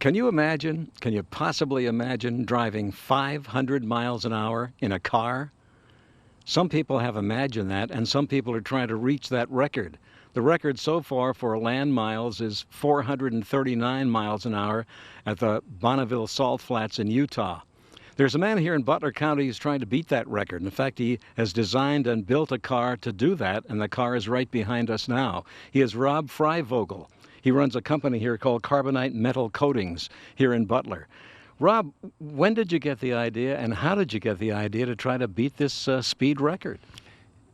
Can you possibly imagine driving 500 miles an hour in a car? Some people have imagined that, and some people are trying to reach that record. The record so far for land miles is 439 miles an hour at the Bonneville Salt Flats in Utah. There's a man here in Butler County who's trying to beat that record. In fact, he has designed and built a car to do that, and the car is right behind us now. He is Rob Freivogel. He runs a company here called Carbonite Metal Coatings here in Butler. Rob, when did you get the idea, and how did you get the idea to try to beat this speed record?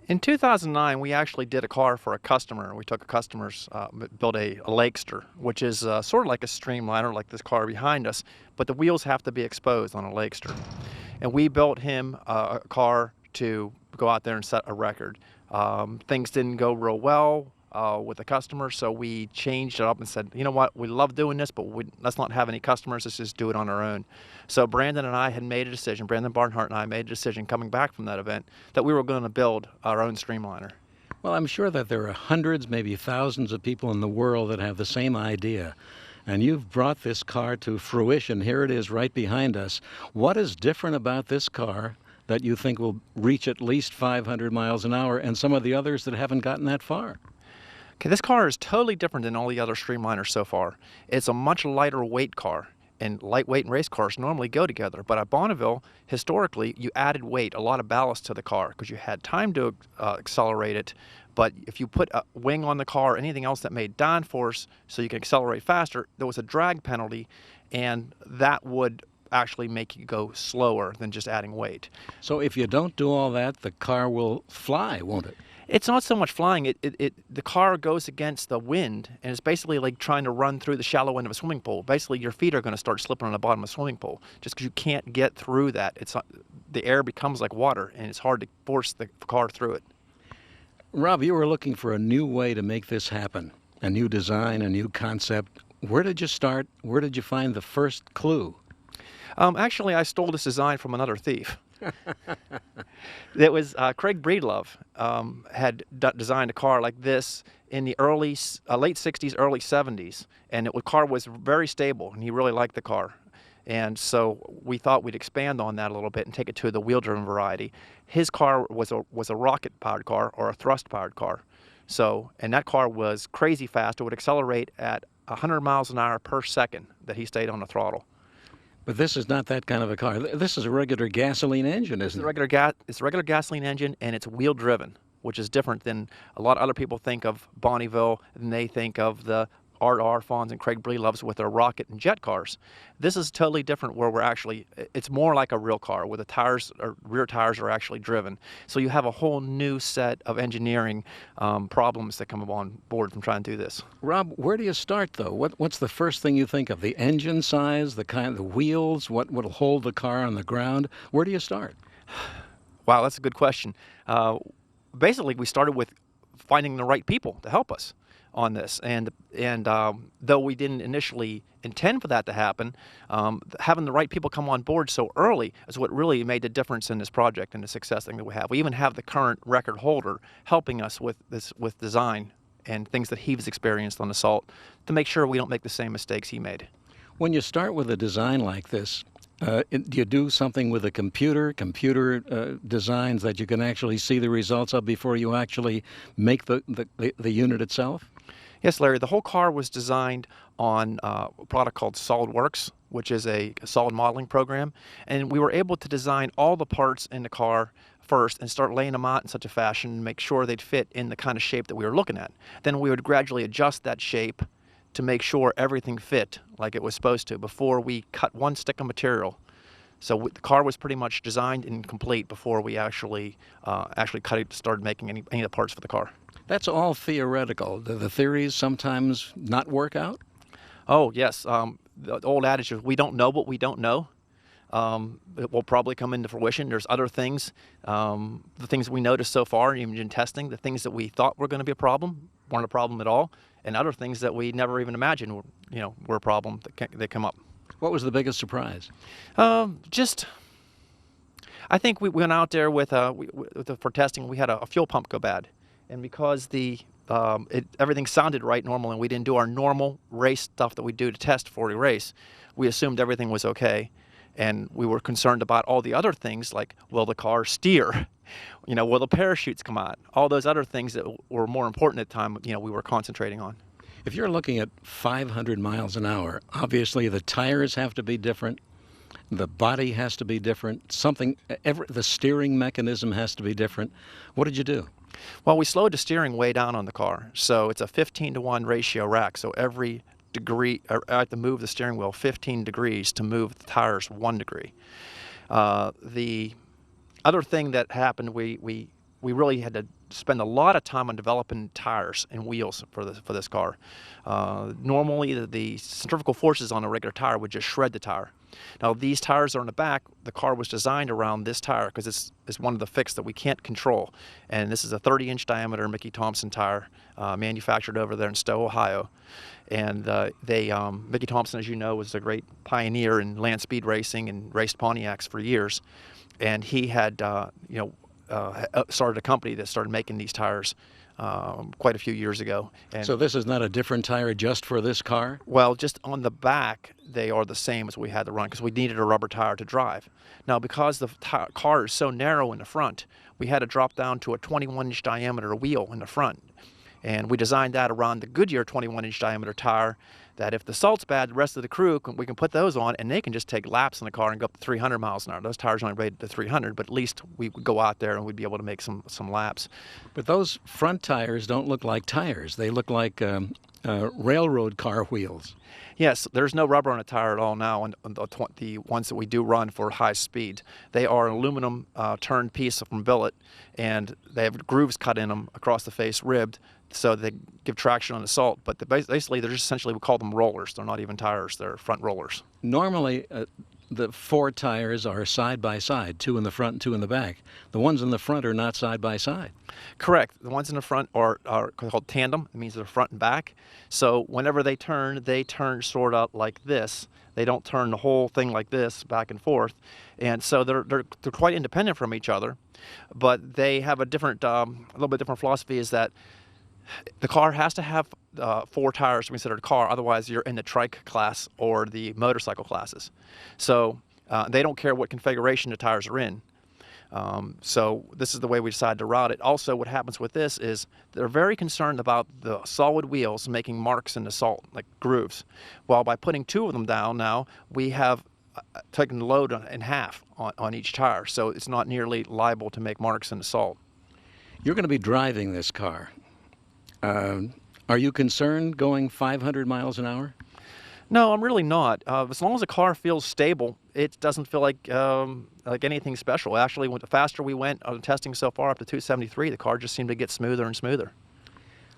In 2009, we actually did a car for a customer. We took a customer's, built a Lakester, which is sort of like a streamliner, like this car behind us, but the wheels have to be exposed on a Lakester. And we built him a car to go out there and set a record. Things didn't go real well with the customer, so we changed it up and said, you know what, we love doing this, but let's not have any customers, let's just do it on our own. So Brandon and I had made a decision, Brandon Barnhart and I made a decision coming back from that event that we were going to build our own streamliner. Well, I'm sure that there are hundreds, maybe thousands of people in the world that have the same idea. And you've brought this car to fruition. Here it is right behind us. What is different about this car that you think will reach at least 500 miles an hour and some of the others that haven't gotten that far? Okay, this car is totally different than all the other streamliners so far. It's a much lighter weight car, and lightweight and race cars normally go together. But at Bonneville, historically, you added weight, a lot of ballast to the car, because you had time to accelerate it. But if you put a wing on the car or anything else that made downforce so you can accelerate faster, there was a drag penalty, and that would actually make you go slower than just adding weight. So if you don't do all that, the car will fly, won't it? It's not so much flying. The car goes against the wind, and it's basically like trying to run through the shallow end of a swimming pool. Basically, your feet are going to start slipping on the bottom of a swimming pool just because you can't get through that. The air becomes like water, and it's hard to force the car through it. Rob, you were looking for a new way to make this happen, a new design, a new concept. Where did you start? Where did you find the first clue? Actually, I stole this design from another thief. It was Craig Breedlove had designed a car like this in the late 60s, early 70s, and the car was very stable, and he really liked the car. And so we thought we'd expand on that a little bit and take it to the wheel-driven variety. His car was a rocket-powered car or a thrust-powered car. So, and that car was crazy fast. It would accelerate at 100 miles an hour per second that he stayed on the throttle. But this is not that kind of a car. This is a regular gasoline engine, isn't it? It's a regular gasoline engine, and it's wheel-driven, which is different than a lot of other people think of Bonneville, and they think of the Art Arfons and Craig Breedloves with their rocket and jet cars. This is totally different where it's more like a real car where the tires or rear tires are actually driven. So you have a whole new set of engineering problems that come on board from trying to do this. Rob, where do you start though? What's the first thing you think of? The engine size, the wheels, what will hold the car on the ground? Where do you start? Wow, that's a good question. Basically, we started with finding the right people to help us on this, and though we didn't initially intend for that to happen, having the right people come on board so early is what really made the difference in this project and the success thing that we have. We even have the current record holder helping us with design and things that he's experienced on the Salt to make sure we don't make the same mistakes he made. When you start with a design like this, do you do something with a computer designs that you can actually see the results of before you actually make the unit itself? Yes, Larry, the whole car was designed on a product called SolidWorks, which is a solid modeling program, and we were able to design all the parts in the car first and start laying them out in such a fashion to make sure they'd fit in the kind of shape that we were looking at. Then we would gradually adjust that shape to make sure everything fit like it was supposed to before we cut one stick of material. So the car was pretty much designed and complete before we actually started making any of the parts for the car. That's all theoretical. Do the theories sometimes not work out? Oh, yes. The old adage is we don't know what we don't know. It will probably come into fruition. There's other things, the things we noticed so far, even in testing, the things that we thought were going to be a problem weren't a problem at all, and other things that we never even imagined were a problem that come up. What was the biggest surprise? I think we went out there for testing. We had a fuel pump go bad, and because the everything sounded right normal, and we didn't do our normal race stuff that we do to test for a race. We assumed everything was okay, and we were concerned about all the other things like, will the car steer? Will the parachutes come out? All those other things that were more important at the time, we were concentrating on. If you're looking at 500 miles an hour, obviously the tires have to be different, the body has to be different, the steering mechanism has to be different. What did you do? Well, we slowed the steering way down on the car, so it's a 15-to-1 ratio rack, so every degree, I have to move the steering wheel 15 degrees to move the tires 1 degree. The other thing that happened, we really had to spend a lot of time on developing tires and wheels for this car. Normally, the centrifugal forces on a regular tire would just shred the tire. Now, these tires are in the back. The car was designed around this tire because it's one of the fixes that we can't control. And this is a 30-inch diameter Mickey Thompson tire, manufactured over there in Stowe, Ohio. And Mickey Thompson, as you know, was a great pioneer in land speed racing and raced Pontiacs for years. And he had, started a company that started making these tires quite a few years ago. And so this is not a different tire just for this car? Well, just on the back, they are the same as we had to run because we needed a rubber tire to drive. Now, because the car is so narrow in the front, we had to drop down to a 21-inch diameter wheel in the front. And we designed that around the Goodyear 21-inch diameter tire, that if the salt's bad, the rest of the crew, we can put those on, and they can just take laps in the car and go up to 300 miles an hour. Those tires aren't rated to 300, but at least we would go out there and we'd be able to make some laps. But those front tires don't look like tires. They look like railroad car wheels. Yes, there's no rubber on a tire at all now, and the ones that we do run for high speed. They are an aluminum turned piece from billet, and they have grooves cut in them across the face, ribbed, so they give traction on the salt. But basically, they're just essentially, we call them rollers. They're not even tires, they're front rollers. Normally, the 4 tires are side by side, 2 in the front and 2 in the back. The ones in the front are not side by side. Correct. The ones in the front are called tandem. It means they're front and back. So whenever they turn sort of like this. They don't turn the whole thing like this back and forth. And so they're quite independent from each other. But they have a little bit different philosophy, is that the car has to have 4 tires to be considered a car, otherwise you're in the trike class or the motorcycle classes. So they don't care what configuration the tires are in. So this is the way we decided to route it. Also, what happens with this is they're very concerned about the solid wheels making marks in the salt, like grooves. Well, by putting 2 of them down now, we have taken the load in half on each tire, so it's not nearly liable to make marks in the salt. You're going to be driving this car. Are you concerned going 500 miles an hour? No, I'm really not. As long as the car feels stable, it doesn't feel like anything special. Actually, the faster we went on testing so far, up to 273, the car just seemed to get smoother and smoother.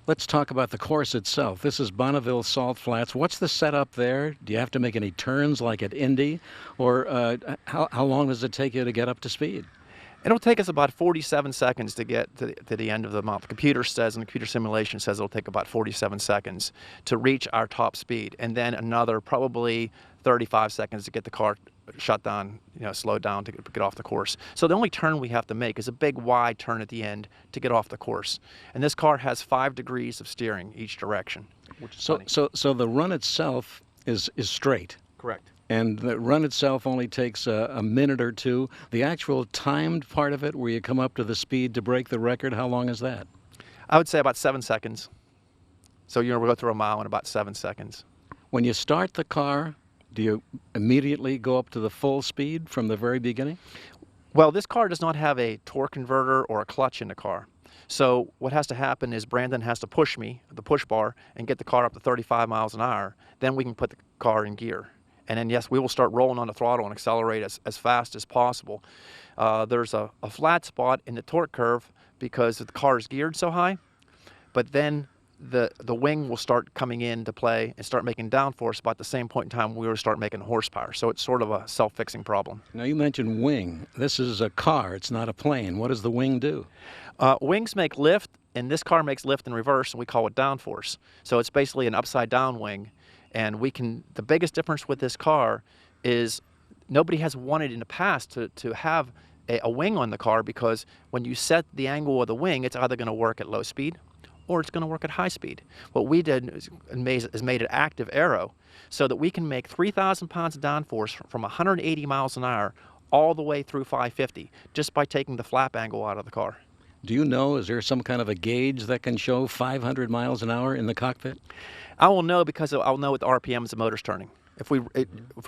Let's talk about the course itself. This is Bonneville Salt Flats. What's the setup there? Do you have to make any turns like at Indy? Or how long does it take you to get up to speed? It'll take us about 47 seconds to get to the end of the month. The computer says, and the computer simulation says, it'll take about 47 seconds to reach our top speed, and then another probably 35 seconds to get the car shut down, slowed down to get off the course. So the only turn we have to make is a big wide turn at the end to get off the course. And this car has 5 degrees of steering each direction, which is funny. So the run itself is straight. Correct. And the run itself only takes a minute or 2. The actual timed part of it, where you come up to the speed to break the record, how long is that? I would say about 7 seconds. So we'll go through a mile in about 7 seconds. When you start the car, do you immediately go up to the full speed from the very beginning? Well, this car does not have a torque converter or a clutch in the car. So what has to happen is Brandon has to push me, the push bar, and get the car up to 35 miles an hour. Then we can put the car in gear. And then, yes, we will start rolling on the throttle and accelerate as fast as possible. There's a flat spot in the torque curve because the car is geared so high, but then the wing will start coming into play and start making downforce about the same point in time we will start making horsepower. So it's sort of a self-fixing problem. Now, you mentioned wing. This is a car. It's not a plane. What does the wing do? Wings make lift, and this car makes lift in reverse, and we call it downforce. So it's basically an upside-down wing. And the biggest difference with this car is nobody has wanted in the past to have a wing on the car, because when you set the angle of the wing, it's either going to work at low speed or it's going to work at high speed. What we did is made it active aero so that we can make 3,000 pounds of downforce from 180 miles an hour all the way through 550 just by taking the flap angle out of the car. Do you know, is there some kind of a gauge that can show 500 miles an hour in the cockpit? I will know because I'll know what the RPMs the motor's turning. If we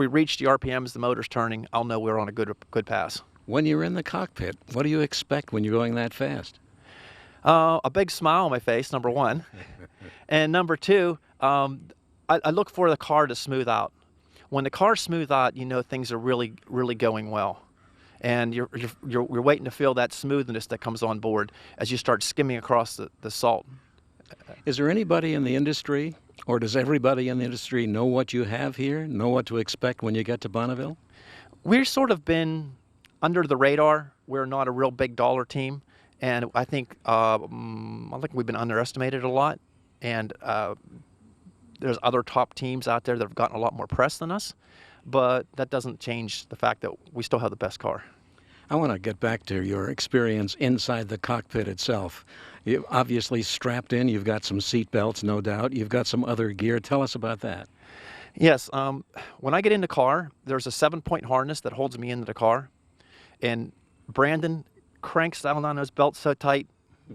reach the RPMs the motor's turning, I'll know we're on a good pass. When you're in the cockpit, what do you expect when you're going that fast? A big smile on my face, number one. And number two, I look for the car to smooth out. When the car's smooth out, you know things are really, really going well. And you're waiting to feel that smoothness that comes on board as you start skimming across the salt. Is there anybody in the industry, or does everybody in the industry know what you have here, know what to expect when you get to Bonneville? We've sort of been under the radar. We're not a real big dollar team, and I think we've been underestimated a lot. And there's other top teams out there that have gotten a lot more press than us, but that doesn't change the fact that we still have the best car. I want to get back to your experience inside the cockpit itself. You're obviously strapped in. You've got some seat belts, no doubt. You've got some other gear. Tell us about that. Yes. When I get in the car, there's a 7-point harness that holds me into the car. And Brandon cranks down on those belts so tight.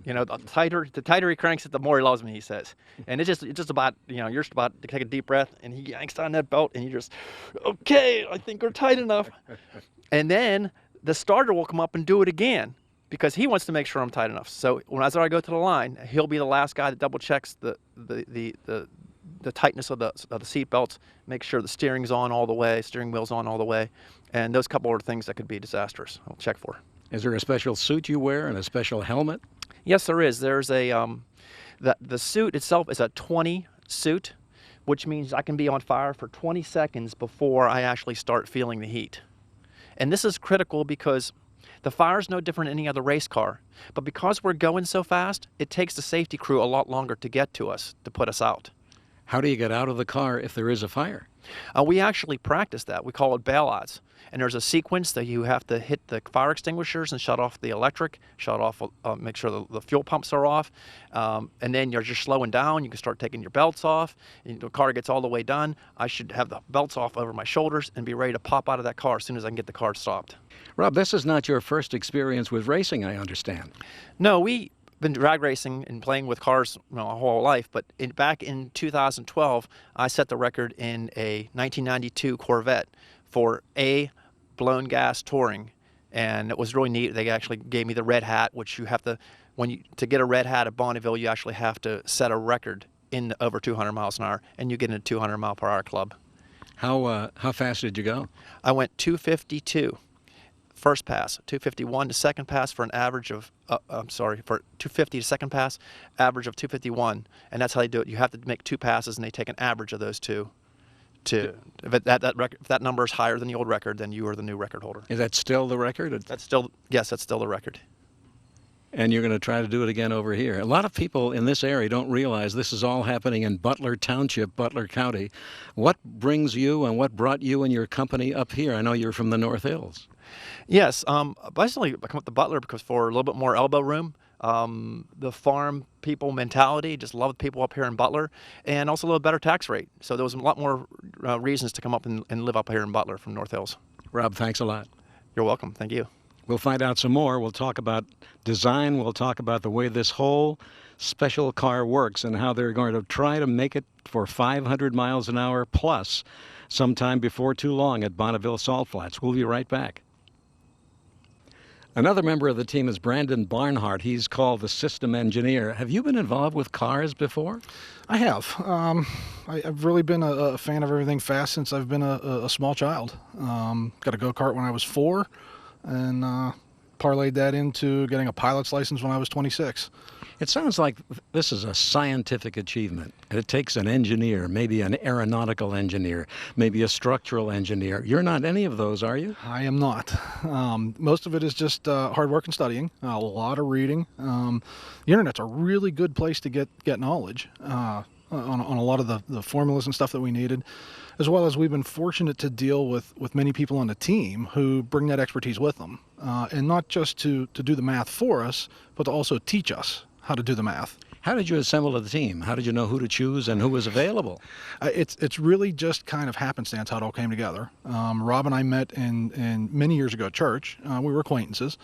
You know, the tighter he cranks it, the more he loves me, he says. And it's just about, you're just about to take a deep breath, and he yanks down that belt, and you just, okay, I think we're tight enough. And then the starter will come up and do it again because he wants to make sure I'm tight enough. So as I go to the line, he'll be the last guy that double checks the tightness of the seat belts, make sure the steering's on all the way, steering wheel's on all the way, and those couple of things that could be disastrous. I'll check for. Is there a special suit you wear and a special helmet? Yes, there is. There's a the suit itself is a 20 suit, which means I can be on fire for 20 seconds before I actually start feeling the heat. And this is critical because the fire is no different than any other race car. But because we're going so fast, it takes the safety crew a lot longer to get to us, to put us out. How do you get out of the car if there is a fire? We actually practice that. We call it bailouts. And there's a sequence that you have to hit the fire extinguishers and shut off the electric, shut off, make sure the fuel pumps are off. And then you're just slowing down. You can start taking your belts off. And the car gets all the way done. I should have the belts off over my shoulders and be ready to pop out of that car as soon as I can get the car stopped. Rob, this is not your first experience with racing, I understand. No, we've been drag racing and playing with cars our whole life, but back in 2012, I set the record in a 1992 Corvette for blown gas touring, and it was really neat. They actually gave me the red hat, which you have to, to get a red hat at Bonneville, you actually have to set a record in over 200 miles an hour, and you get in a 200 mile per hour club. How fast did you go? I went 252. First pass, 251 to second pass for an average of, for 250 to second pass, average of 251. And that's how they do it. You have to make two passes, and they take an average of those two. If that number is higher than the old record, then you are the new record holder. Is that still the record? Yes, that's still the record. And you're going to try to do it again over here. A lot of people in this area don't realize this is all happening in Butler Township, Butler County. What brings you and what brought you and your company up here? I know you're from the North Hills. Yes, basically I come up to Butler because for a little bit more elbow room, the farm people mentality, just love the people up here in Butler, and also a little better tax rate. So there was a lot more reasons to come up and live up here in Butler from North Hills. Rob, thanks a lot. You're welcome. Thank you. We'll find out some more. We'll talk about design. We'll talk about the way this whole special car works and how they're going to try to make it for 500 miles an hour plus sometime before too long at Bonneville Salt Flats. We'll be right back. Another member of the team is Brandon Barnhart. He's called the system engineer. Have you been involved with cars before? I have. I've really been a fan of everything fast since I've been a small child. Got a go-kart when I was 4, and parlayed that into getting a pilot's license when I was 26. It sounds like this is a scientific achievement. It takes an engineer, maybe an aeronautical engineer, maybe a structural engineer. You're not any of those, are you? I am not. Most of it is just hard work and studying, a lot of reading. The internet's a really good place to get knowledge on a lot of the formulas and stuff that we needed, as well as we've been fortunate to deal with many people on the team who bring that expertise with them, and not just to do the math for us, but to also teach us how to do the math. How did you assemble the team? How did you know who to choose and who was available? It's really just kind of happenstance how it all came together. Rob and I met in many years ago at church. We were acquaintances.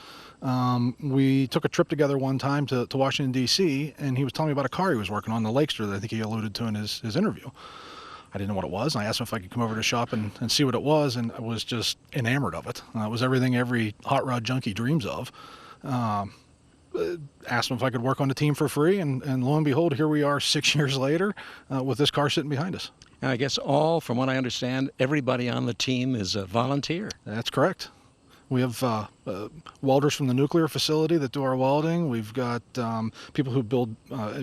We took a trip together one time to Washington, D.C., and he was telling me about a car he was working on, the Lakester, that I think he alluded to in his interview. I didn't know what it was. I asked him if I could come over to the shop and see what it was, and I was just enamored of it. It was everything every hot rod junkie dreams of. Asked him if I could work on the team for free, and lo and behold, here we are 6 years later with this car sitting behind us. I guess from what I understand, everybody on the team is a volunteer. That's correct. We have welders from the nuclear facility that do our welding. We've got people who build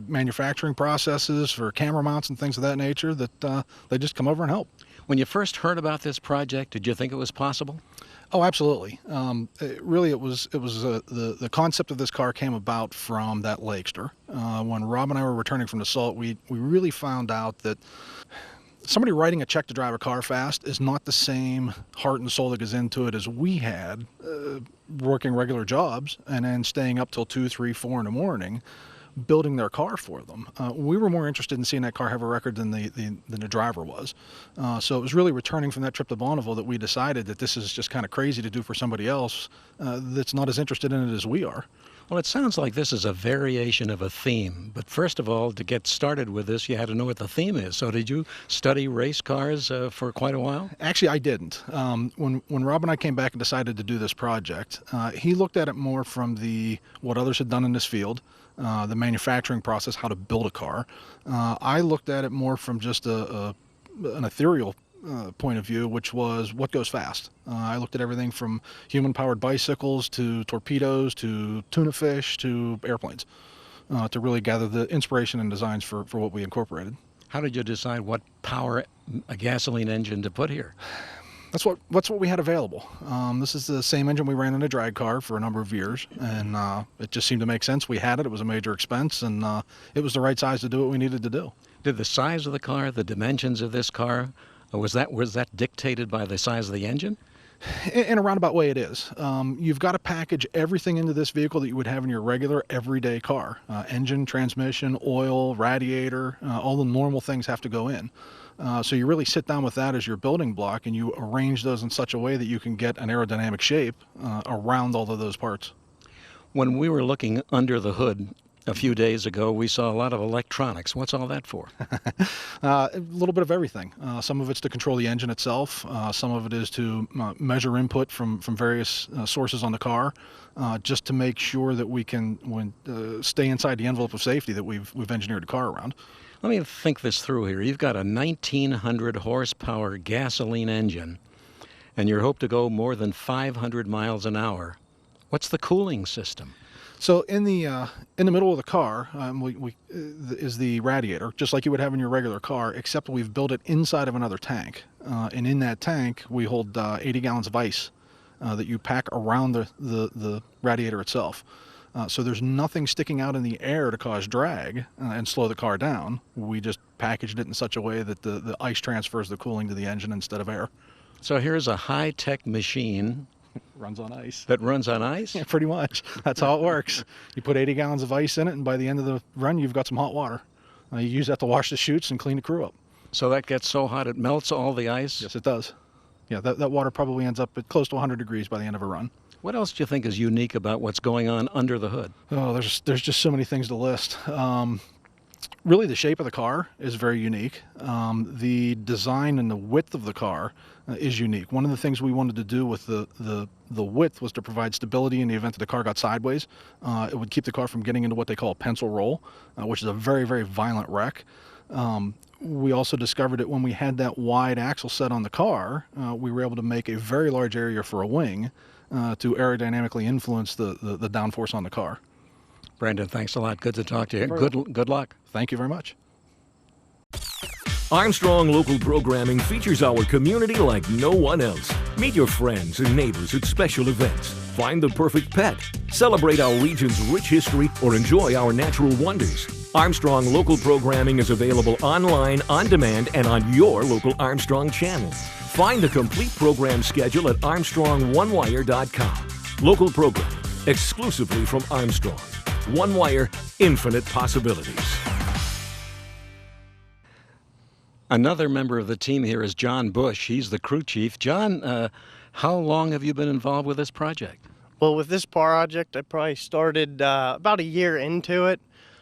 manufacturing processes for camera mounts and things of that nature that they just come over and help. When you first heard about this project, did you think it was possible? Oh, absolutely. It was the concept of this car came about from that Lakester. When Rob and I were returning from the Salt, we really found out that somebody writing a check to drive a car fast is not the same heart and soul that goes into it as we had working regular jobs and then staying up till 2, 3, 4 in the morning building their car for them. We were more interested in seeing that car have a record than the driver was. So it was really returning from that trip to Bonneville that we decided that this is just kind of crazy to do for somebody else that's not as interested in it as we are. Well, it sounds like this is a variation of a theme. But first of all, to get started with this, you had to know what the theme is. So did you study race cars for quite a while? Actually, I didn't. When Rob and I came back and decided to do this project, he looked at it more from what others had done in this field, the manufacturing process, how to build a car. I looked at it more from just an ethereal point of view, which was what goes fast. I looked at everything from human-powered bicycles to torpedoes to tuna fish to airplanes to really gather the inspiration and designs for what we incorporated. How did you decide what power a gasoline engine to put here? That's what we had available. This is the same engine we ran in a drag car for a number of years, and it just seemed to make sense. We had it. It was a major expense, and it was the right size to do what we needed to do. Did the size of the car, the dimensions of this car, was that dictated by the size of the engine? In a roundabout way, it is. You've got to package everything into this vehicle that you would have in your regular everyday car. Engine, transmission, oil, radiator, all the normal things have to go in. So you really sit down with that as your building block and you arrange those in such a way that you can get an aerodynamic shape around all of those parts. When we were looking under the hood a few days ago, we saw a lot of electronics. What's all that for? A little bit of everything. Some of it's to control the engine itself. Some of it is to measure input from various sources on the car, just to make sure that we can stay inside the envelope of safety that we've engineered the car around. Let me think this through here. You've got a 1,900 horsepower gasoline engine, and you hope to go more than 500 miles an hour. What's the cooling system? So in the middle of the car is the radiator, just like you would have in your regular car, except we've built it inside of another tank. And in that tank, we hold 80 gallons of ice that you pack around the radiator itself. So there's nothing sticking out in the air to cause drag and slow the car down. We just packaged it in such a way that the ice transfers the cooling to the engine instead of air. So here's a high-tech machine. Runs on ice. That runs on ice? Yeah, pretty much. That's how it works. You put 80 gallons of ice in it, and by the end of the run, you've got some hot water. You use that to wash the chutes and clean the crew up. So that gets so hot it melts all the ice? Yes, it does. Yeah, that water probably ends up at close to 100 degrees by the end of a run. What else do you think is unique about what's going on under the hood? Oh, there's just so many things to list. Really, the shape of the car is very unique. The design and the width of the car is unique. One of the things we wanted to do with the width was to provide stability in the event that the car got sideways. It would keep the car from getting into what they call a pencil roll, which is a very, very violent wreck. We also discovered that when we had that wide axle set on the car, we were able to make a very large area for a wing to aerodynamically influence the downforce on the car. Brandon, thanks a lot. Good to talk to you. Good luck. Thank you very much. Armstrong Local Programming features our community like no one else. Meet your friends and neighbors at special events. Find the perfect pet. Celebrate our region's rich history or enjoy our natural wonders. Armstrong Local Programming is available online, on demand, and on your local Armstrong channel. Find the complete program schedule at ArmstrongOneWire.com. Local programming exclusively from Armstrong. One Wire, infinite possibilities. Another member of the team here is John Bush. He's the crew chief. John, how long have you been involved with this project? Well, with this project, I probably started about a year into it.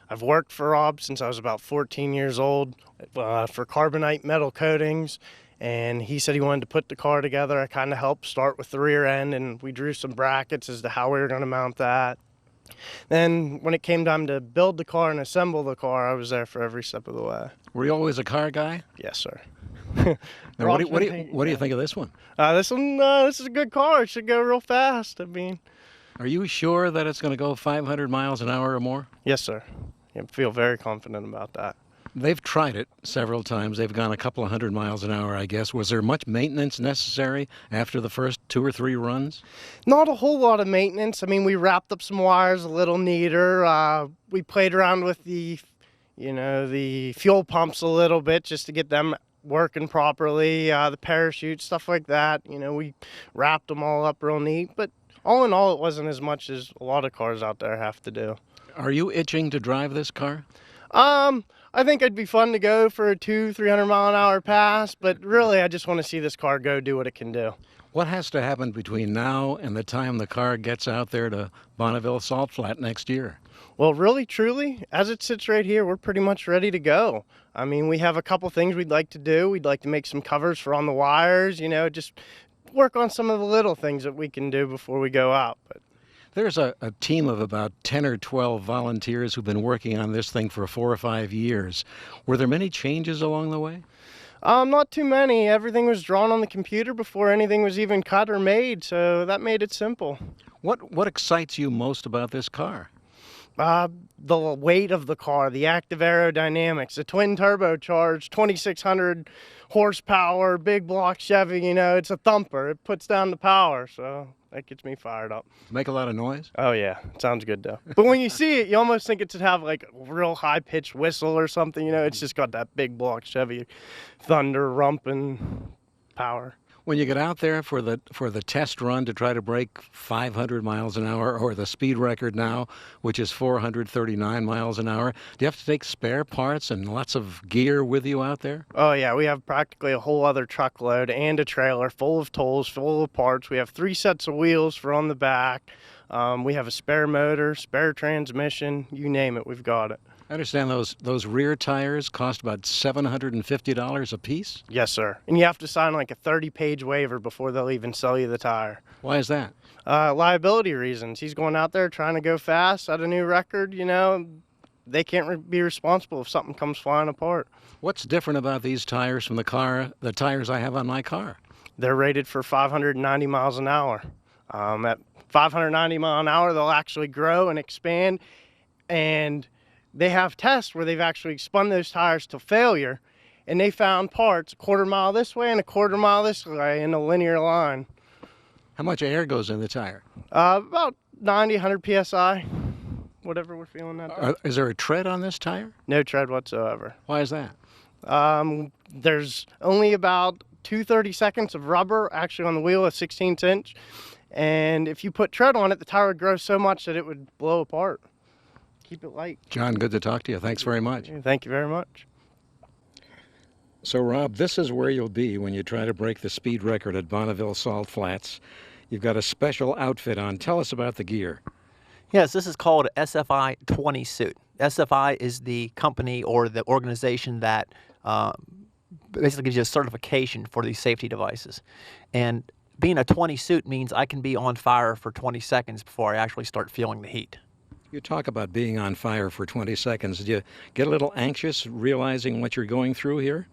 I've worked for Rob since I was about 14 years old for carbonite metal coatings, and he said he wanted to put the car together. I kind of helped start with the rear end, and we drew some brackets as to how we were going to mount that. Then when it came time to build the car and assemble the car, I was there for every step of the way. Were you always a car guy? Yes, sir. Now, what do you think of this one? This is a good car. It should go real fast. I mean, Are you sure that it's going to go 500 miles an hour or more? yes, sir. I feel very confident about that. They've tried it several times. They've gone a couple of 100 miles an hour, I guess. Was there much maintenance necessary after the first 2 or 3 runs? Not a whole lot of maintenance. I mean, we wrapped up some wires a little neater. We played around with the fuel pumps a little bit just to get them working properly. The parachute, stuff like that. We wrapped them all up real neat. But all in all, it wasn't as much as a lot of cars out there have to do. Are you itching to drive this car? I think it'd be fun to go for a 200-300 mile an hour pass, but really I just want to see this car go do what it can do. What has to happen between now and the time the car gets out there to Bonneville Salt Flat next year? Well, really, truly, as it sits right here, we're pretty much ready to go. I mean, we have a couple things we'd like to do. We'd like to make some covers for on the wires, just work on some of the little things that we can do before we go out. But There's a team of about 10 or 12 volunteers who've been working on this thing for 4 or 5 years. Were there many changes along the way? not too many. Everything was drawn on the computer before anything was even cut or made, so that made it simple. What excites you most about this car? The weight of the car, the active aerodynamics, the twin turbocharged 2,600 horsepower, big block Chevy, it's a thumper. It puts down the power, so that gets me fired up. Make a lot of noise? Oh yeah, it sounds good though. But when you see it, you almost think it should have like a real high-pitched whistle or something, It's just got that big block Chevy thunder, rumping power. When you get out there for the test run to try to break 500 miles an hour, or the speed record now, which is 439 miles an hour, do you have to take spare parts and lots of gear with you out there? Oh yeah, we have practically a whole other truckload and a trailer full of tools, full of parts. We have 3 sets of wheels for on the back. We have a spare motor, spare transmission, you name it, we've got it. I understand those rear tires cost about $750 a piece? Yes, sir. And you have to sign like a 30-page waiver before they'll even sell you the tire. Why is that? Liability reasons. He's going out there trying to go fast, set a new record, They can't be responsible if something comes flying apart. What's different about these tires from the tires I have on my car? They're rated for 590 miles an hour. At 590 miles an hour, they'll actually grow and expand, and they have tests where they've actually spun those tires to failure, and they found parts a quarter mile this way and a quarter mile this way in a linear line. How much air goes in the tire? About 90, 100 PSI, whatever we're feeling that day. Is there a tread on this tire? No tread whatsoever. Why is that? There's only about 2/32 of rubber actually on the wheel, a 16th inch, and if you put tread on it, the tire would grow so much that it would blow apart. Keep it light. John, good to talk to you. Thanks very much. Thank you very much. So, Rob, this is where you'll be when you try to break the speed record at Bonneville Salt Flats. You've got a special outfit on. Tell us about the gear. Yes, this is called a SFI 20 suit. SFI is the company or the organization that basically gives you a certification for these safety devices. And being a 20 suit means I can be on fire for 20 seconds before I actually start feeling the heat. You talk about being on fire for 20 seconds. Do you get a little anxious realizing what you're going through here?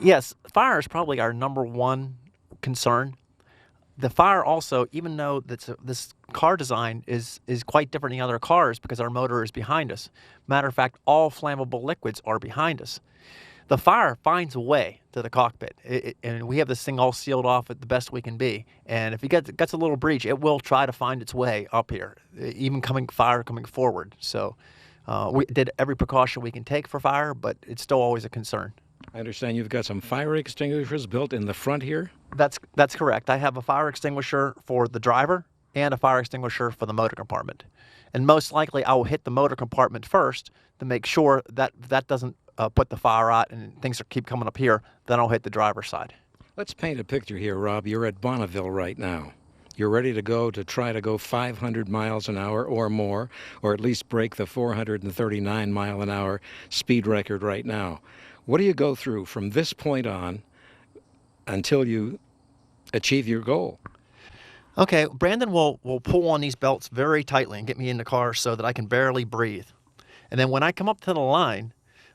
Yes, fire is probably our #1 concern. The fire also, even though this car design is quite different than other cars because our motor is behind us. Matter of fact, all flammable liquids are behind us. The fire finds a way to the cockpit, and we have this thing all sealed off at the best we can be. And if it gets a little breach, it will try to find its way up here, even fire coming forward. So we did every precaution we can take for fire, but it's still always a concern. I understand you've got some fire extinguishers built in the front here? That's correct. I have a fire extinguisher for the driver and a fire extinguisher for the motor compartment. And most likely I will hit the motor compartment first to make sure that that doesn't put the fire out and things keep coming up here. Then I'll hit the driver's side. Let's paint a picture here, Rob. You're at Bonneville right now. You're ready to try to go 500 miles an hour or more, or at least break the 439 mile an hour speed record right now. What do you go through from this point on until you achieve your goal? Okay, Brandon will pull on these belts very tightly and get me in the car so that I can barely breathe. And then when I come up to the line,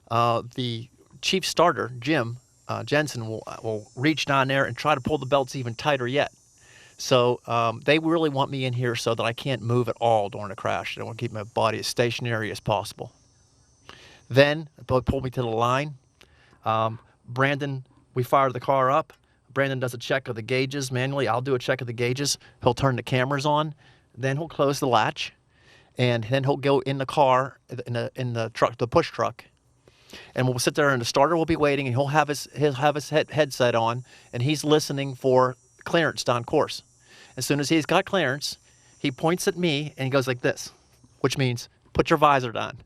the chief starter, Jim Jensen, will reach down there and try to pull the belts even tighter yet. So they really want me in here so that I can't move at all during the crash. They want to keep my body as stationary as possible. Then they'll pull me to the line. Brandon, we fire the car up. Brandon does a check of the gauges manually. I'll do a check of the gauges. He'll turn the cameras on. Then he'll close the latch. And then he'll go in the car, in the truck, the push truck. And we'll sit there, and the starter will be waiting, and he'll have his headset on, and he's listening for clearance down course. As soon as he's got clearance, he points at me and he goes like this, which means put your visor down.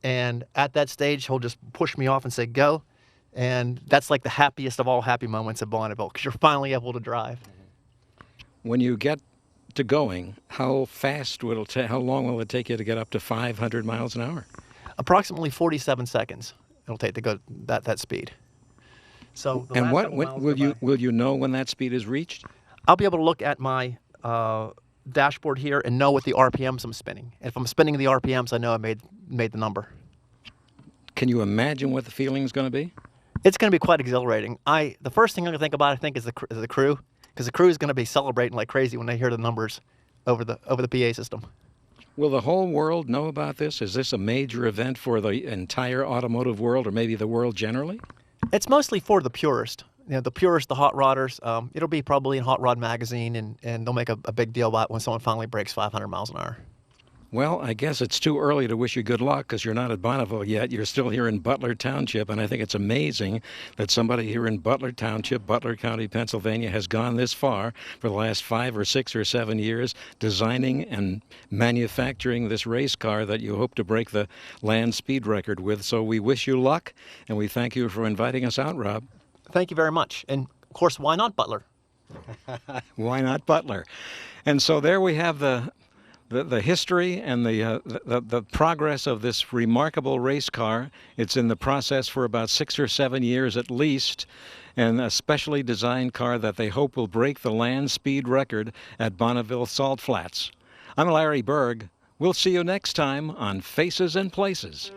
And at that stage, he'll just push me off and say go. And that's like the happiest of all happy moments at Bonneville, because you're finally able to drive. When you get to going, how long will it take you to get up to 500 miles an hour? Approximately 47 seconds it'll take to go that speed. So and will you know when that speed is reached? I'll be able to look at my dashboard here and know what the RPMs I'm spinning. If I'm spinning the RPMs, I know I made the number. Can you imagine what the feeling is going to be? It's going to be quite exhilarating. The first thing I'm going to think about, I think, is the crew, because the crew is going to be celebrating like crazy when they hear the numbers over the PA system. Will the whole world know about this? Is this a major event for the entire automotive world, or maybe the world generally? It's mostly for the purist. The purists, the hot rodders. It'll be probably in Hot Rod Magazine, and they'll make a big deal about it when someone finally breaks 500 miles an hour. Well, I guess it's too early to wish you good luck because you're not at Bonneville yet. You're still here in Butler Township, and I think it's amazing that somebody here in Butler Township, Butler County, Pennsylvania, has gone this far for the last 5 or 6 or 7 years designing and manufacturing this race car that you hope to break the land speed record with. So we wish you luck, and we thank you for inviting us out, Rob. Thank you very much. And, of course, why not Butler? Why not Butler? And so there we have the history and the progress of this remarkable race car. It's in the process for about 6 or 7 years at least, and a specially designed car that they hope will break the land speed record at Bonneville Salt Flats. I'm Larry Berg. We'll see you next time on Faces and Places.